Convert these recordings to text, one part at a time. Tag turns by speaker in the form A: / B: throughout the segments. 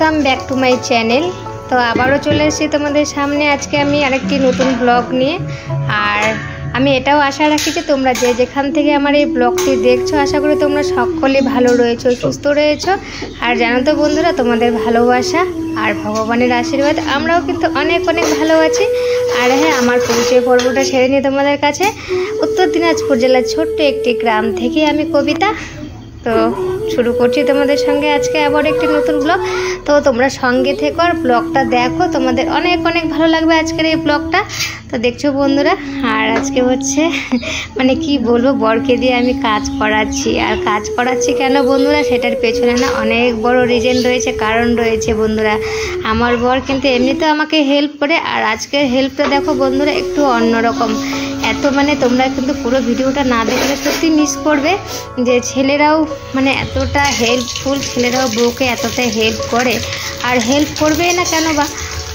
A: Welcome back to my channel. তো আবারও চলে এসেছি তোমাদের সামনে আজকে আমি আরেকটি নতুন ব্লগ নিয়ে। আর আমি এটাও আশা রাখি যে তোমরা যে যেখান থেকে আমার এই ব্লগটি দেখছো, আশা করি তোমরা সকলে ভালো রয়েছো, সুস্থ রয়েছো। আর জানো তো বন্ধুরা, তোমাদের ভালোবাসা আর ভগবানের আশীর্বাদ আমরাও কিন্তু অনেক অনেক ভালো আছি। আর হ্যাঁ, আমার পরিচয় পর্বটা সেরে নিয়ে তোমাদের কাছে উত্তর দিনাজপুর জেলার ছোট্ট একটি গ্রাম থেকে আমি কবিতা। তো শুরু করছি তোমাদের সঙ্গে আজকে আবার একটি নতুন ব্লগ। তো তোমরা সঙ্গে থেকো আর ব্লগটা দেখো, তোমাদের অনেক অনেক ভালো লাগবে আজকের এই ব্লগটা। তো দেখছো বন্ধুরা, আর আজকে হচ্ছে মানে কি বলবো, বরকে দিয়ে আমি কাজ করাচ্ছি। আর কাজ করাচ্ছি কেন বন্ধুরা, সেটার পেছনে না অনেক বড় রিজন রয়েছে, কারণ রয়েছে বন্ধুরা। আমার বর কিন্তু এমনিতেও আমাকে হেল্প করে, আর আজকের হেল্পটা দেখো বন্ধুরা একটু অন্যরকম। এত মানে তোমরা কিন্তু পুরো ভিডিওটা না দেখলে সত্যি মিস করবে যে ছেলেরাও মানে এতটা হেল্পফুল, ছেলেরাও বউকে এতটা হেল্প করে। আর হেল্প করবেই না কেন বা,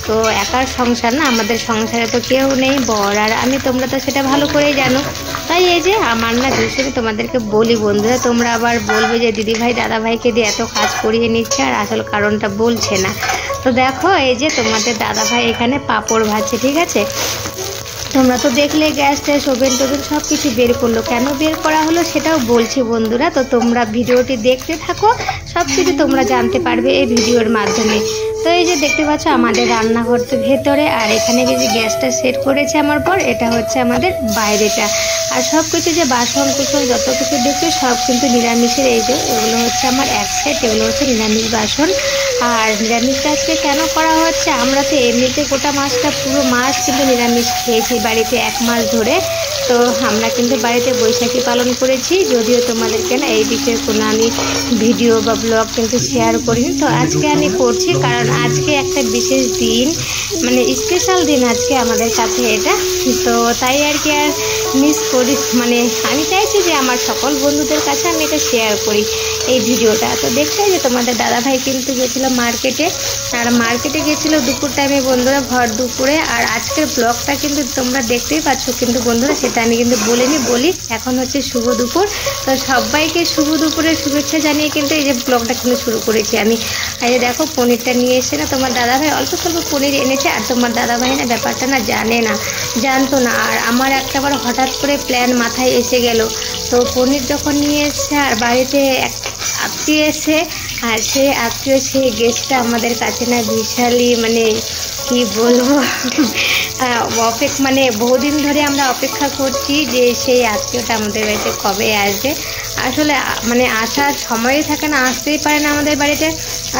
A: তো একার সংসার না, আমাদের সংসারে তো কেউ নেই, বর আর আমি, তোমরা তো সেটা ভালো করেই জানো। তাই এই যে আমার না ভীষণ তোমাদেরকে বলি বন্ধুরা, তোমরা আবার বলবে যে দিদিভাই দাদাভাইকে দিয়ে এত কাজ করিয়ে নিচ্ছে আর আসল কারণটা বলছে না। তো দেখো এই যে তোমাদের দাদাভাই এখানে পাঁপড় ভাজছে, ঠিক আছে। তোমরা তো দেখলে গ্যাস ট্যাস ওভেন টোভেন সব কিছু বের করলো, কেন বের করা হলো সেটাও বলছি বন্ধুরা। তো তোমরা ভিডিওটি দেখতে থাকো, সব কিছু তোমরা জানতে পারবে এই ভিডিওর মাধ্যমে। তো এই যে দেখতে পাচ্ছ আমাদের রান্নাঘর তো ভেতরে, আর এখানে যে গ্যাসটা সেট করেছে আমার পর, এটা হচ্ছে আমাদের বাইরেটা। আর সব কিছু যে বাসন কুসন যত কিছু দেখছো সব কিন্তু নিরামিষের। এই যে এগুলো হচ্ছে আমার এক সেট, এগুলো হচ্ছে নিরামিষ বাসন। আর নিরামিষটা আজকে কেন করা হচ্ছে, আমরা তো এমনিতে গোটা মাছটা পুরো মাছ কিন্তু নিরামিষ খেয়েছি বাড়িতে 1 মাস ধরে। তো আমরা কিন্তু বাড়িতে বৈশাখী পালন করেছি, যদিও তোমাদেরকে না এই বিষয়ে কোনো আমি ভিডিও বা ব্লগ কিন্তু শেয়ার করিনি। তো আজকে আমি করছি, কারণ আজকে একটা বিশেষ দিন, মানে স্পেশাল দিন আজকে আমাদের কাছে এটা। তো তাই আর কি আর মিস করি, মানে আমি চাইছি যে আমার সকল বন্ধুদের কাছে আমি এটা শেয়ার করি এই ভিডিওটা। তো দেখতে যে তোমাদের দাদাভাই কিন্তু গেছিলো মার্কেটে, আর মার্কেটে গেছিলো দুপুর টাইমে বন্ধুরা, ভর দুপুরে। আর আজকের ব্লগটা কিন্তু তোমরা দেখতেই পাচ্ছ কিন্তু বন্ধুরা, সেটা আমি কিন্তু বলি এখন হচ্ছে শুভ দুপুর। তো সবাইকে শুভ দুপুরের শুভেচ্ছা জানিয়ে কিন্তু এই যে ব্লগটা কিন্তু শুরু করেছি আমি। এই যে দেখো পনিরটা নিয়ে এসে না তোমার দাদাভাই অল্প স্বল্প পনির এনেছে, আর তোমার দাদাভাই না ব্যাপারটা না জানতো না। আর আমার একটাবার হঠাৎ করে প্ল্যান মাথায় এসে গেল। তো পনির যখন নিয়ে এসছে, আর বাড়িতে এক আত্মীয় এসে, আর সেই আত্মীয় সেই গেস্টটা আমাদের কাছে না বিশালই মানে কি বলবো মানে বহুদিন ধরে আমরা অপেক্ষা করছি যে সেই আত্মীয়টা আমাদের বাড়িতে কবে আসবে। আসলে মানে আসার সময়ই থাকে না, আসতেই পারে না আমাদের বাড়িতে।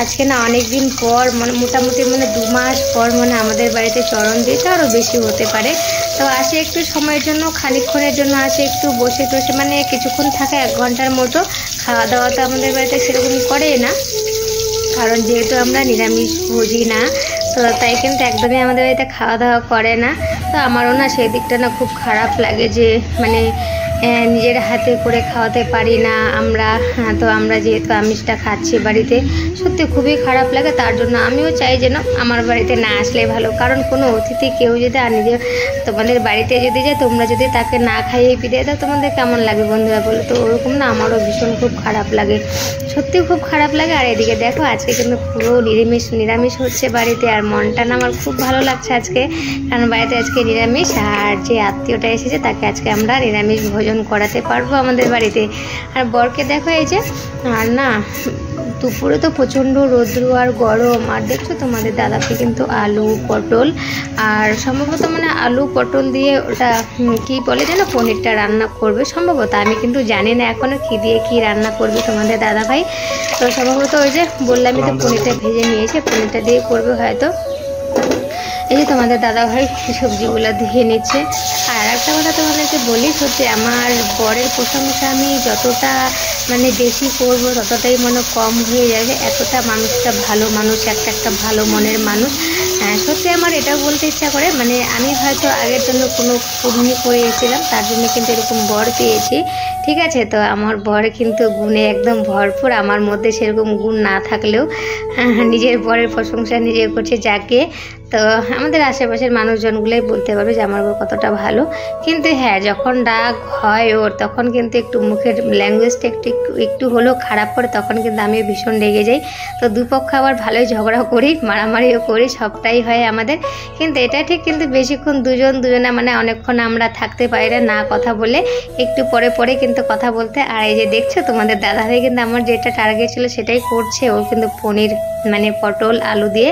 A: আজকে না অনেক দিন পর, মানে মোটামুটি 2 মাস পর আমাদের বাড়িতে চরণ দিতে, আরও বেশি হতে পারে। তো আসে একটু সময়ের জন্য, খানিকক্ষণের জন্য আসে, একটু বসে টসে মানে কিছুক্ষণ থাকে, 1 ঘন্টার মতো। খাওয়া দাওয়া তো আমাদের বাড়িতে সেরকম করে না, কারণ যেহেতু আমরা নিরামিষ ভোজি না, তো তাই কিন্তু একদমই আমাদের বাড়িতে খাওয়া দাওয়া করে না। তো আমারও না সেই দিকটা না খুব খারাপ লাগে যে মানে নিজের হাতে করে খাওয়াতে পারি না আমরা। তো আমরা যেহেতু আমিষটা খাচ্ছি বাড়িতে, সত্যি খুবই খারাপ লাগে। তার জন্য আমিও চাই যেন আমার বাড়িতে না আসলে ভালো, কারণ কোনো অতিথি কেউ যদি আর নিজে তোমাদের বাড়িতে যদি যায়, তোমরা যদি তাকে না খাইয়ে বিদায় দাও, তোমাদের কেমন লাগে বন্ধুরা বলো? তো ওরকম না আমারও ভীষণ খুব খারাপ লাগে, সত্যি খুব খারাপ লাগে। আর এদিকে দেখো আজকে কিন্তু পুরো নিরামিষ হচ্ছে বাড়িতে, আর মনটা না আমার খুব ভালো লাগছে আজকে, কারণ বাড়িতে আজকে নিরামিষ। আর যে আত্মীয়টা এসেছে তাকে আজকে আমরা নিরামিষ ভোজন করাতে পারবো আমাদের বাড়িতে। আর বরকে দেখো এই যে, আর না দুপুরে তো প্রচণ্ড রৌদ্র আর গরম। আর দেখছো তোমাদের দাদাকে কিন্তু আলু পটল, আর সম্ভবত মানে আলু পটল দিয়ে ওটা কি বলে যেন পনিরটা রান্না করবে সম্ভবত, আমি কিন্তু জানি না এখনও কী দিয়ে কী রান্না করবে তোমাদের দাদাভাই। তো সম্ভবত ওই যে বললামই তো পনিরটা ভেজে নিয়েছে, পনিরটা দিয়ে করবে হয়তো। এই যে তোমাদের দাদাভাই সবজিগুলো ধুয়ে নিচ্ছে। আর একটা কথা তোমাদেরকে বলি, সত্যি আমার বরের প্রশংসা আমি যতটা মানে বেশি করবো ততটাই মনে কম হয়ে যাবে। এতটা মানুষটা ভালো মানুষ, একটা ভালো মনের মানুষ। সত্যি আমার এটাও বলতে ইচ্ছা করে, মানে আমি হয়তো আগের জন্য কোনো কুর্মি করে এসেছিলাম, তার জন্য কিন্তু এরকম বর পেয়েছি। ঠিক আছে, তো আমার বর কিন্তু গুণে একদম ভরপুর। আমার মধ্যে সেরকম গুণ না থাকলেও নিজের বরের প্রশংসা নিজে করছে যাকে। তো আমাদের আশেপাশের মানুষজনগুলোই বলতে পারবে যে আমার বর কতটা ভালো। কিন্তু হ্যাঁ, যখন রাগ হয় ওর তখন কিন্তু একটু মুখের ল্যাঙ্গুয়েজটা একটু হলেও খারাপ করে, তখন কিন্তু আমি ভীষণ রেগে যাই। তো দুপক্ষ আবার ভালোই ঝগড়া করি, মারামারিও করি, সবটাই হয় আমাদের। কিন্তু এটা ঠিক, কিন্তু বেশিক্ষণ দুজনে মানে অনেকক্ষণ আমরা থাকতে পারি না কথা বলে, একটু পরে পরে কিন্তু কথা বলতে। আর এই যে দেখছো তোমাদের দাদাভাই কিন্তু আমার যেটা টার্গেট ছিল সেটাই করছে। ও কিন্তু পনির মানে পটল আলু দিয়ে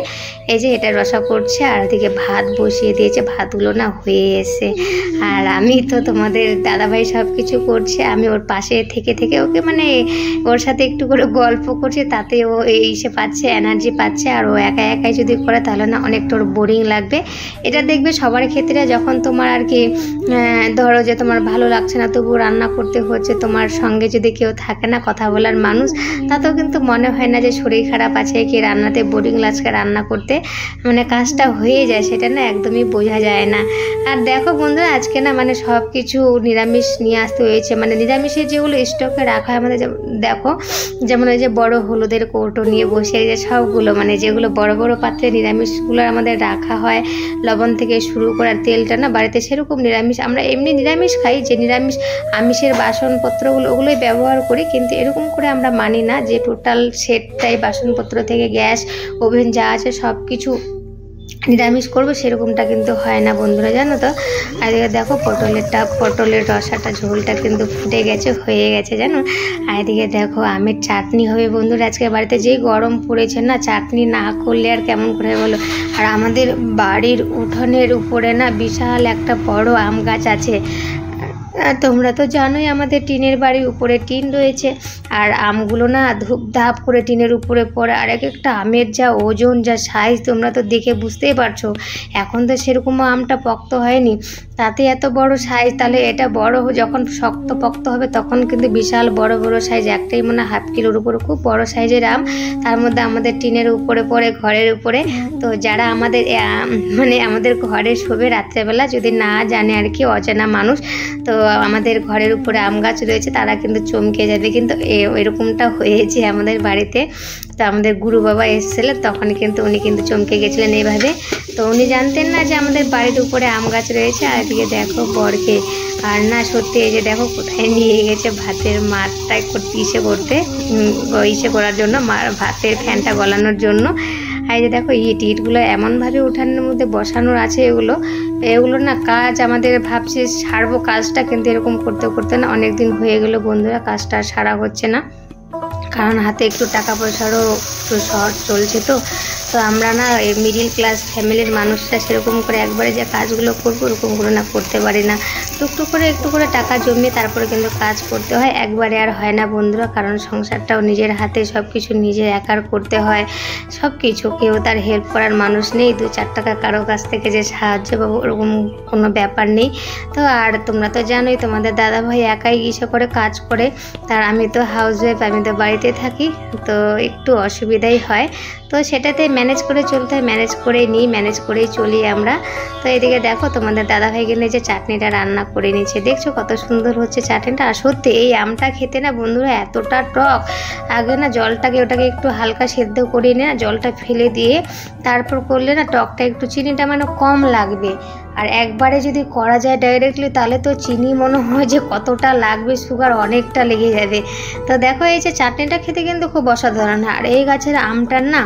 A: এই যে এটা রসা করছে, আর এদিকে ভাত বসিয়ে দিয়েছে, ভাতগুলো না হয়ে এসে। আর আমি তো তোমাদের দাদাভাই সব কিছু করছে, আমি ওর পাশে থেকে থেকে ওকে মানে ওর সাথে একটু করে গল্প করছি, তাতে ও এসে পাচ্ছে, এনার্জি পাচ্ছে। আর ও একা একাই যদি করে তাহলে না অনেকটা ওর বোরিং লাগবে। এটা দেখবে সবার ক্ষেত্রে, যখন তোমার আর কি ধরো যে তোমার ভালো লাগছে না তবু রান্না করতে হচ্ছে, তোমার সঙ্গে যদি কেউ থাকে না কথা বলার মানুষ, তাতেও কিন্তু মনে হয় না যে শরীর খারাপ আছে কি রান্নাতে বোরিং লাগছে রান্না করতে, মানে কাজটা হয়ে যায়, সেটা না একদমই বোঝা যায় না। আর দেখো বন্ধুরা, আজকে না মানে সব কিছু নিরামিষ নিয়ে আসতে হয়েছে। মানে নিরামিষের যেগুলো স্টকে রাখা হয় আমাদের, দেখো যেমন ওই যে বড় হলুদের কৌটো নিয়ে বসে, এই যে সবগুলো মানে যেগুলো বড় বড় পাত্রে নিরামিষগুলো আমাদের রাখা হয়, লবণ থেকে শুরু করার তেলটা না বাড়িতে সেরকম নিরামিষ, আমরা এমনি নিরামিষ খাই, যে নিরামিষ আমিষের বাসনপত্রগুলো ওগুলোই ব্যবহার করি। কিন্তু এরকম করে আমরা মানি না যে টোটাল সেটটাই বাসনপত্র থেকে গ্যাস ওভেন যা আছে সব কিছু নিরামিষ করবো, সেরকমটা কিন্তু হয় না বন্ধুরা, জানো তো। আর দেখো পটলের রসাটা ঝোলটা কিন্তু ফুটে গেছে, হয়ে গেছে জানো। আর এদিকে দেখো আমের চাটনি হবে বন্ধুরা আজকে বাড়িতে। যেই গরম পড়েছে না, চাটনি না করলে আর কেমন করে বলো। আর আমাদের বাড়ির উঠোনের উপরে না বিশাল একটা বড় আম গাছ আছে। তোমরা তো জানোই আমাদের টিনের বাড়ির উপরে টিন রয়েছে, আর আমগুলো না ধূপধাপ করে টিনের উপরে পড়ে। আর একটা আমের যা ওজন, যা সাইজ, তোমরা তো দেখে বুঝতেই পারছো। এখন তো সেরকম আমটা পক্ত হয়নি, তাতে এত বড় সাইজ। তাহলে এটা বড় যখন শক্ত পক্ত হবে তখন কিন্তু বিশাল বড় বড় সাইজ, একটাই মানে হাফ কিলোর উপরে, খুব বড় সাইজের আম। তার মধ্যে আমাদের টিনের উপরে পড়ে, ঘরের উপরে। তো যারা আমাদের মানে আমাদের ঘরে শোবে রাত্রেবেলা, যদি না জানে আর কি, অজানা মানুষ, তো আমাদের ঘরের উপরে আম গাছ রয়েছে, তারা কিন্তু চমকে যাবে। কিন্তু এরকমটা হয়েছে আমাদের বাড়িতে। তো আমাদের গুরু বাবা এসেছিলেন তখন কিন্তু উনি কিন্তু চমকে গেছিলেন এইভাবে। তো উনি জানতেন না যে আমাদের বাড়ির উপরে আম গাছ রয়েছে। আর এদিকে দেখো বরকে, আর না সত্যি এই যে দেখো কোথায় নিয়ে গেছে ভাতের মারটা ইসে করার জন্য, ভাতের ফ্যানটা গলানোর জন্য। আর এই যে দেখো ইটগুলো এমনভাবে উঠানের মধ্যে বসানোর আছে, এগুলো না কাজ আমাদের ভাবছি সারবো কাজটা, কিন্তু এরকম করতে করতে না অনেক দিন হয়ে গেল বন্ধুরা, কাজটা সারা হচ্ছে না। কারণ হাতে একটু টাকা পয়সারও একটু শর্ট চলছে। তো আমরা না এই মিডিল ক্লাস ফ্যামিলির মানুষরা সেরকম করে একবারে যে কাজগুলো করবো ওরকমগুলো না করতে পারি না। টুকটুক করে একটু করে টাকা জমিয়ে তারপরে কিন্তু কাজ করতে হয়, একবারে আর হয় না বন্ধুরা। কারণ সংসারটাও নিজের হাতে, সব কিছু নিজের একার করতে হয় সব কিছু। কেউ তার হেল্প করার মানুষ নেই, 2-4 টাকা কারো কাছ থেকে যে সাহায্য পাবো ওরকম কোনো ব্যাপার নেই। তো আর তোমরা তো জানোই তোমাদের দাদাভাই একাই ইসে করে কাজ করে, তার আমি তো হাউস ওয়াইফ, আমি তো বাড়িতে থাকি, তো একটু অসুবিধাই হয়। তো সেটাতে ম্যানেজ করে চলতে হয়, ম্যানেজ করেই চলি আমরা। তো এদিকে দেখো তোমাদের দাদাভাই কিন্তু যে চাটনিটা রান্না করে নিচ্ছে, দেখছো কত সুন্দর হচ্ছে চাটনিটা। আর সত্যি এই আমটা খেতে না বন্ধুরা এতটা টক, আগে না ওটাকে একটু হালকা সেদ্ধ করে নিয়ে না জলটা ফেলে দিয়ে তারপর করলে না টকটা একটু, চিনিটা মানে কম লাগবে। আর একবারে যদি করা যায় ডাইরেক্টলি তাহলে তো চিনি মনে হয় যে কতটা লাগবে, সুগার অনেকটা লেগে যাবে। তো দেখো এই যে চাটনিটা খেতে কিন্তু খুব অসাধারণ। আর এই গাছের আমটার না,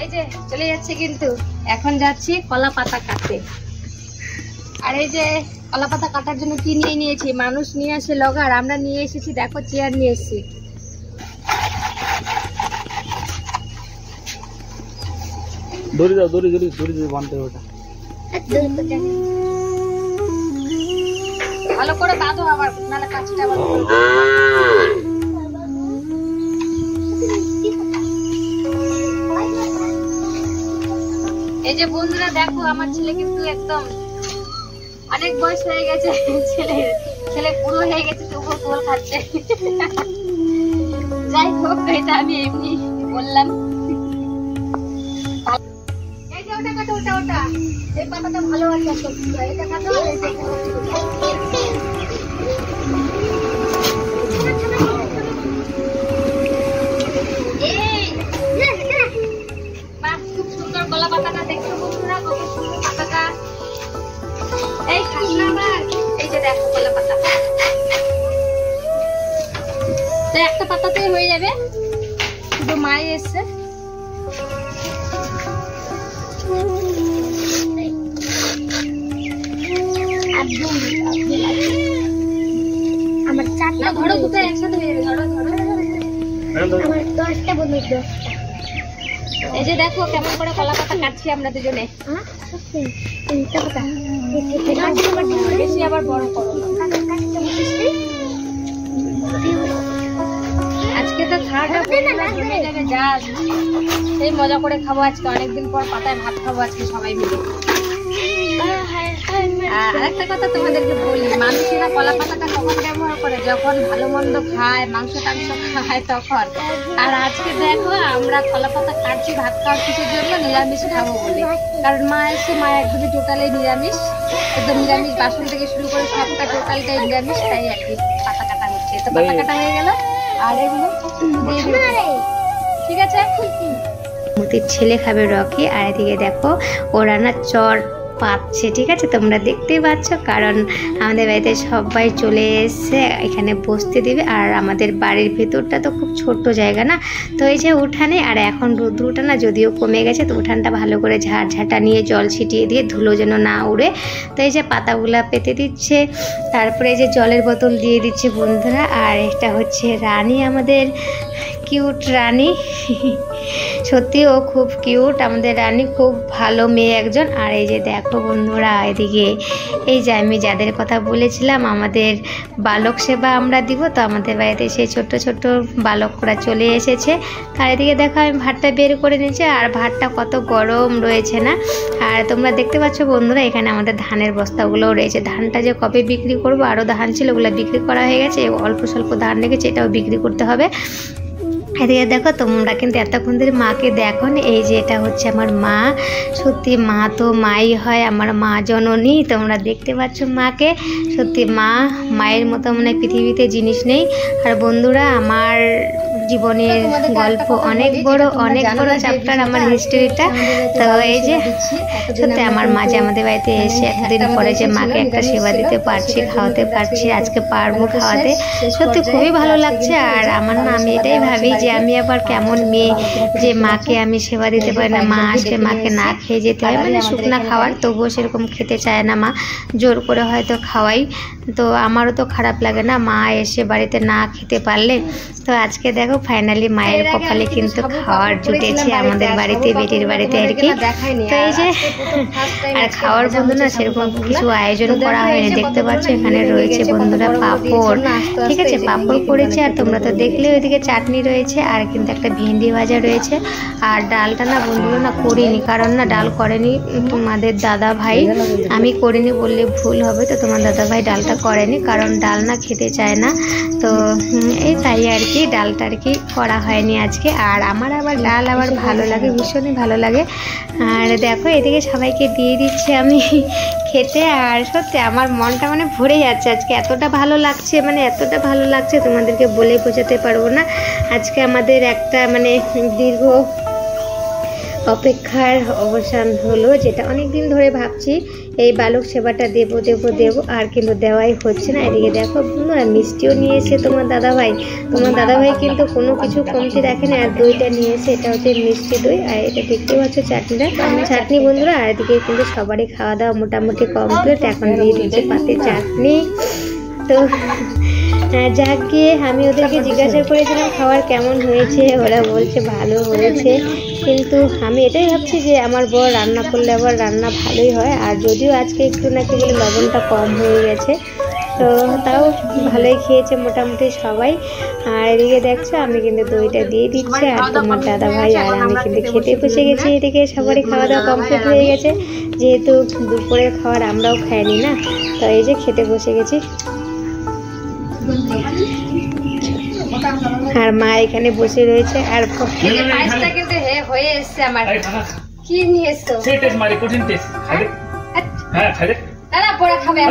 A: এই যে চলে যাচ্ছে কিন্তু এখন যাচ্ছি কলা পাতা কাটতে। আর এই যে কলা পাতা কাটার জন্য কি নিয়ে নিয়েছি, মানুষ নিয়ে আসে লগার, আমরা নিয়ে এসেছি দেখো চেয়ার নিয়ে এসেছি।
B: দড়ি দাও, দড়ি বাঁধতে হবে।
A: ভালো করে বাঁধো আবার, নাহলে কাঁচিটা আবার। এই যে বন্ধুরা দেখো আমার ছেলে কিন্তু একদম অনেক বয়স হয়ে গেছে, ছেলে পুরো হয়ে গেছে, তবুও কোল খাচ্ছে। যাই হোক, এটা আমি এমনি বললাম। এই যে ওটা কাটো, ওটা এই পাতাটা ভালো আছে, এটা কাটো। খুব সুন্দর কলা পাতাটা দেখছো বন্ধুরা, কত সুন্দর পাতাটা। এই খাসনা আবার, এই যে দেখো কলা পাতা, তো একটা পাতাতেই হয়ে যাবে। শুধু মাই এসছে, আমার চারটা ধরো, দুটো একসাথে হয়ে যাবে। ধরো ধরো, আমার 10টা বন্ধু। এই যে দেখো কেমন করে কলা পাতা কাটছি আমরা দুজনে। বেশি আবার বড় করো, আজকে তো খাওয়াটা জমে যাবে। যা সেই মজা করে খাবো আজকে, অনেকদিন পর পাতায় ভাত খাবো আজকে সবাই মিলে। আর একটা কথা তোমাদেরকে বলি, মানুষেরা কলা পাতাটা কখন ব্যবহার করে? যখন ভালো মন্দ খায়, মাংস টাংস খায় তখন। আর আজকে দেখো আমরা কলা পাতা কাটছি ভাত খাওয়ার কিছুর জন্য, নিরামিষ খাবো বলে। কারণ মা এসে, মা একদমই টোটালি নিরামিষ, একদম নিরামিষ, বাসন থেকে শুরু করে সবটা টোটালটাই নিরামিষ, তাই আর কি পাতা কাটা হচ্ছে। তো পাতা কাটা হয়ে গেল, আর এগুলো ঠিক আছে। মতির ছেলে খাবে রকি, আর এদিকে দেখো ওরা না চর পাচ্ছে, ঠিক আছে, তোমরা দেখতেই পাচ্ছ। কারণ আমাদের বাড়িতে সবাই চলে এসছে এখানে বসতে দিবে। আর আমাদের বাড়ির ভেতরটা তো খুব ছোট্ট জায়গা না, তো এই যে উঠানে, আর এখন রোদ্রুটা না যদিও কমে গেছে, তো উঠানটা ভালো করে ঝাঁটা নিয়ে জল ছিটিয়ে দিয়ে ধুলো যেন না উড়ে, তো এই যে পাতাগুলা পেতে দিচ্ছে। তারপরে এই যে জলের বোতল দিয়ে দিচ্ছে বন্ধুরা। আর এটা হচ্ছে রানী, আমাদের কিউট রানী, সত্যি ও খুব কিউট, আমাদের রানী খুব ভালো মেয়ে একজন। আর এই যে দেখো বন্ধুরা, এদিকে এই যে আমি যাদের কথা বলেছিলাম আমাদের বালক সেবা আমরা দিব, তো আমাদের বাড়িতে সেই ছোট্ট ছোট্ট বালকরা চলে এসেছে। আর এদিকে দেখো আমি ভাতটা বের করে নিয়েছি, আর ভাতটা কত গরম রয়েছে না। আর তোমরা দেখতে পাচ্ছ বন্ধুরা, এখানে আমাদের ধানের বস্তাগুলোও রয়েছে। ধানটা যে কবে বিক্রি করবো, আরও ধান ছিল, ওগুলো বিক্রি করা হয়ে গেছে, অল্প স্বল্প ধান রেখেছে, এটাও বিক্রি করতে হবে। এদিকে দেখো তোমরা কিন্তু এতক্ষণ ধরে মাকে দেখো, এই যে এটা হচ্ছে আমার মা। সত্যি মা তো মাই হয়, আমার মা জননী। তোমরা দেখতে পাচ্ছ মাকে, সত্যি মায়ের মতো মানে পৃথিবীতে জিনিস নেই। আর বন্ধুরা, আমার জীবনের গল্প অনেক বড় চ্যাপ্টার আমার হিস্ট্রিটা। তো এই যে সত্যি আমার মা যে আমাদের বাড়িতে এসে এতদিন পরে যে মাকে একটা সেবা দিতে পারছি, খাওয়াতে পারছি, আজকে পারবো খাওয়াতে, সত্যি খুবই ভালো লাগছে। আর আমার না, আমি এটাই ভাবি যে আমি আবার কেমন মেয়ে যে মাকে আমি সেবা দিতে পারি না, মা আসলে মাকে না খেয়ে যেতে হয়, মানে শুকনা খাওয়ার, তবুও সেরকম খেতে চায় না মা, জোর করে হয়তো খাওয়াই। তো আমারও তো খারাপ লাগে না মা এসে বাড়িতে না খেতে পারলে। তো আজকে দেখো ফাইনালি মায়ের কপালে কিন্তু খাওয়ার জুটেছে আমাদের বাড়িতে, বেটির বাড়িতে আর কি। তো এই যে আর খাওয়ার বন্ধু না সেরকম কিছু আয়োজন করা হয়নি, দেখতে পাচ্ছ এখানে রয়েছে বন্ধুরা পাঁপড়, ঠিক আছে, পাঁপড় করেছে। আর তোমরা তো দেখলে ওইদিকে চাটনি রয়েছে, আর কিন্তু একটা ভেন্ডি ভাজা রয়েছে। আর ডালটা না বন্ধুরা না করিনি, কারণ না ডাল করেনি তোমাদের দাদা ভাই, আমি করিনি বললে ভুল হবে। তো তোমার দাদা ভাই ডালটা করেনি, কারণ ডাল না খেতে চায় না। তো এই তাই আর কি ডালটা আর কি করা হয়নি আজকে। আর আমার আবার ডাল আবার ভালো লাগে, ভীষণই ভালো লাগে। আর দেখো এদিকে সবাইকে দিয়ে দিচ্ছি আমি খেতে। আর সত্যি আমার মনটা মানে ভরে যাচ্ছে আজকে, এতটা ভালো লাগছে, মানে এতটা ভালো লাগছে তোমাদেরকে বলে বোঝাতে পারবো না। আজকে আমাদের একটা মানে দীর্ঘ অপেক্ষার অবসান হলো, যেটা অনেক দিন ধরে ভাবছি এই বালক সেবাটা দেবো দেবো দেবো, আর কিন্তু দেওয়াই হচ্ছে না। এদিকে দেখো বন্ধুরা মিষ্টিও নিয়ে এসে তোমার দাদাভাই কিন্তু কোনো কিছু কমতি রাখেনি। আর দইটা নিয়ে এসে, এটা হচ্ছে মিষ্টি দই, আর এটা দেখতে পাচ্ছ চাটনি বন্ধুরা। আর এদিকে কিন্তু সবারই খাওয়া দাওয়া মোটামুটি কমপ্লিট, এখন দিয়ে দিচ্ছে পাতে চাটনি। তো যাক গিয়ে আমি ওদেরকে জিজ্ঞাসা করেছিলাম খাবার কেমন হয়েছে, ওরা বলছে ভালো হয়েছে। কিন্তু আমি এটাই ভাবছি যে আমার বর রান্না করলে আবার রান্না ভালোই হয়। আর যদিও আজকে একটু নাকি বলে লবণটা কম হয়ে গেছে, তো তাও ভালোই খেয়েছে মোটামুটি সবাই। আর এদিকে দেখছো আমি কিন্তু দইটা দিয়ে দিচ্ছি, আর তোমার দাদা ভাই আর আমি কিন্তু খেতে বসে গেছি। এদিকে সবারই খাওয়া দাওয়া কমপ্লিট হয়ে গেছে, যেহেতু দুপুরের খাবার আমরাও খাইনি না, তো এই যে খেতে বসে গেছি। আর মা এখানে বসে রয়েছে। আর পায়েসটা কিন্তু হয়ে এসছে আমার, কি নিয়ে এসছো?
B: সেই টেস্ট মারি কঠিন টেস্ট খাই দে। হ্যাঁ খাই দে।
A: না না পরে খাবে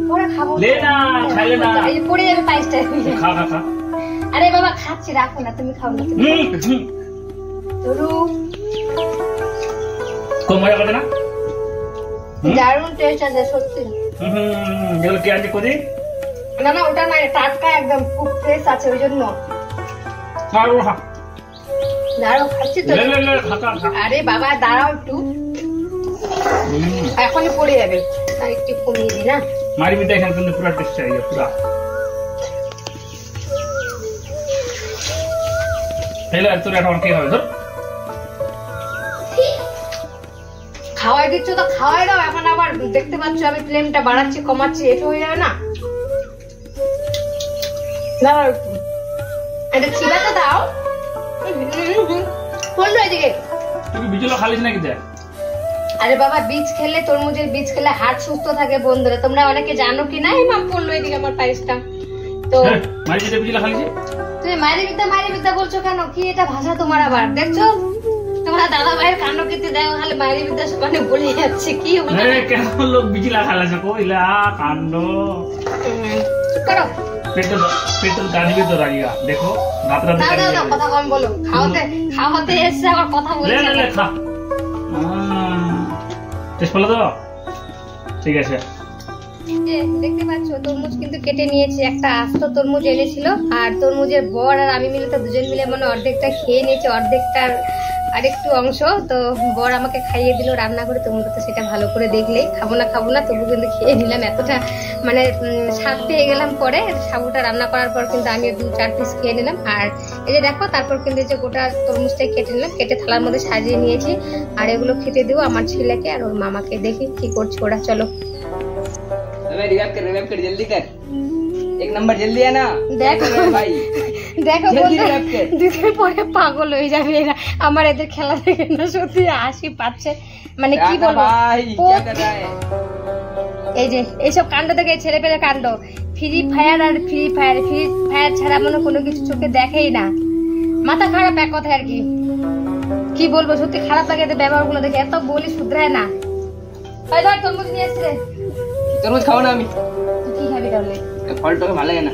A: পরে খাবো
B: লে না খাইলে না
A: এই যে পড়ে যাবে পায়েসটা
B: খা খা খা
A: আরে বাবা খাচ্ছি রাখো না তুমি খাও না তুমি তরু
B: কোন মজা করে না
A: দারুণ টেস্ট আছে সত্যি
B: এগুলো কি আনছি করি
A: না না ওটা না টাটকা একদম খুব ফ্রেশ আছে ওই জন্য
B: আর খা
A: দাঁড়াও খাচ্ছি তো
B: লে লে লে খা খা খা
A: আরে বাবা দাঁড়াও একটু এখনই পড়ে যাবে আর একটু কমিয়ে দি না
B: মারি বিটা এখানে কিন্তু পুরো টেস্ট চাই পুরো তাহলে আর তোর এখন কি হবে ধর
A: খাওয়াই দিচ্ছ তো খাওয়াই দাও এখন আবার দেখতে পাচ্ছ আমি ফ্লেমটা বাড়াচ্ছি কমাচ্ছি এটা হয়ে যাবে না না এটা চিবাতে দাও বললো এদিকে
B: তুই বিজুলো খালিস নাকি দেখ
A: আরে বাবা বীজ খেলে তরমুজের বীজ খেলে হার্ট সুস্থ থাকে বন্ধুরা তোমরা অনেকে জানো কি না এই মা পড়লো এদিকে আমার পায়েসটা তো
B: মারি বিটা বিজুলো খালিস
A: তুমি মারি বিদ্যা বলছো কেন কি এটা ভাষা তোমার আবার দেখছো তোমরা দাদা ভাইয়ের কাণ্ড কীর্তি দেও খালি মারি বিদ্যা সবাই বলে যাচ্ছে কি হলো
B: কেমন লোক বিজুলা খালাছে কইলা কাণ্ড
A: চুপ করো
B: পেট্রোল গাড়ি তো রাগিয়া দেখো রাত রাত
A: না কথা কম বলো খাওয়াতে এসে আবার কথা বলছে
B: লে লে খা টেস্ট ভালো তো ঠিক আছে
A: দেখতে পাচ্ছ তরমুজ কিন্তু কেটে নিয়েছি একটা আস্ত তরমুজ এনেছিল আর তরমুজের বর আর আমি মিলে তো দুজন মিলে মানে অর্ধেকটা খেয়ে নিয়েছি অর্ধেকটার আরেকটু অংশ তো বর আমাকে খাইয়ে দিল রান্না করে তোমরা তো সেটা ভালো করে দেখলেই খাবো না তবু কিন্তু খেয়ে নিলাম এতটা মানে স্বাদ পেয়ে গেলাম পরে সাবুটা রান্না করার পর কিন্তু আমি 2-4 পিস খেয়ে নিলাম আর এই যে দেখো তারপর কিন্তু এই যে গোটা তরমুজটাই কেটে নিলাম কেটে থালার মধ্যে সাজিয়ে নিয়েছি আর এগুলো খেতে দেবো আমার ছেলেকে আর ওর মামাকে দেখি কি করছে ওরা চলো
C: रिवाइव कर जल्दी कर 1 नंबर जल्दी है ना
A: देखो
C: भाई
A: দেখো দুদিন পরে পাগল হয়ে যাবে এরা আমার এদের খেলা দেখে না সত্যি হাসি পাচ্ছে মানে কি বলবো
C: भाई क्या कर रहा है
A: এই যে এইসব কাণ্ড থেকে ছেলে পেলে কাণ্ড ফ্রি ফায়ার ছাড়া মনে কোনো কিছু চোখে দেখেই না মাথা খারাপ এক কথায় আর কি বলবো সত্যি খারাপ লাগে এদের ব্যবহারগুলো দেখে এত বলি শুধরায় না ভাই ধর তরমুজ নিয়ে এসছে
C: तरबूज खाओ ना আমি
A: কি খাবি তাহলে
C: ফলটা ভালো লাগে না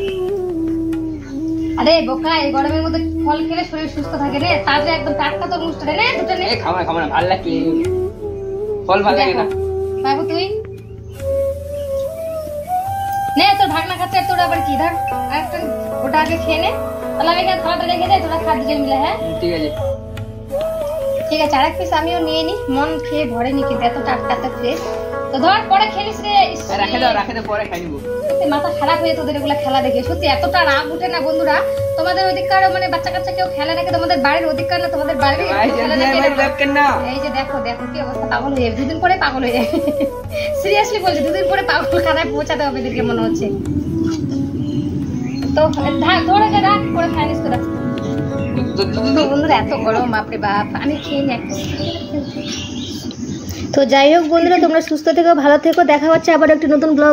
A: আরে বোকা এই গরমের মধ্যে ফল খেলে শরীর সুস্থ থাকে রে তাজা একদম টাটকা তরমুজটা রে দুটো নে
C: এ খাও না ভালো লাগে ফল ভালো লাগে না
A: বাবু তুই নে তোর ভাগনা খাচ্ছে তোর আবার কি ধর একটা ওটা আগে খেয়ে নে তাহলে আমি এখানে থালাটা রেখে দে তোরা খা দুজন মিলে হ্যাঁ ঠিক আছে আরেক পিস আমিও নিয়ে নি মন খেয়ে ভরেনি কিন্তু এত টাটকা এত ফ্রেশ তো ধর পরে খেলিস রে
C: রাখে দাও পরে খাই নিব
A: সত্যি মাথা খারাপ হয়ে তোদের এগুলা খেলা দেখে সত্যি এতটা রাগ উঠে না বন্ধুরা তোমাদের ওদিককার মানে বাচ্চা কাচ্চা কেউ খেলে নাকি তোমাদের বাড়ির ওদিককার না তোমাদের বাড়ির এই যে দেখো কি অবস্থা পাগল হয়ে যাবে দুদিন পরে পাগল হয়ে যাবে সিরিয়াসলি বলছি দুদিন পরে পাগল খানায় পৌঁছাতে হবে এদেরকে মনে হচ্ছে তো ধরে যে রাখ করে খাইনিস তোরা বন্ধুরা এত গরম বাপরে বাপ আমি খেয়ে নি তো যাই হোক বন্ধুরা তোমরা সুস্থ থেকো ভালো থেকো দেখা হচ্ছে আবার একটা নতুন ব্লগ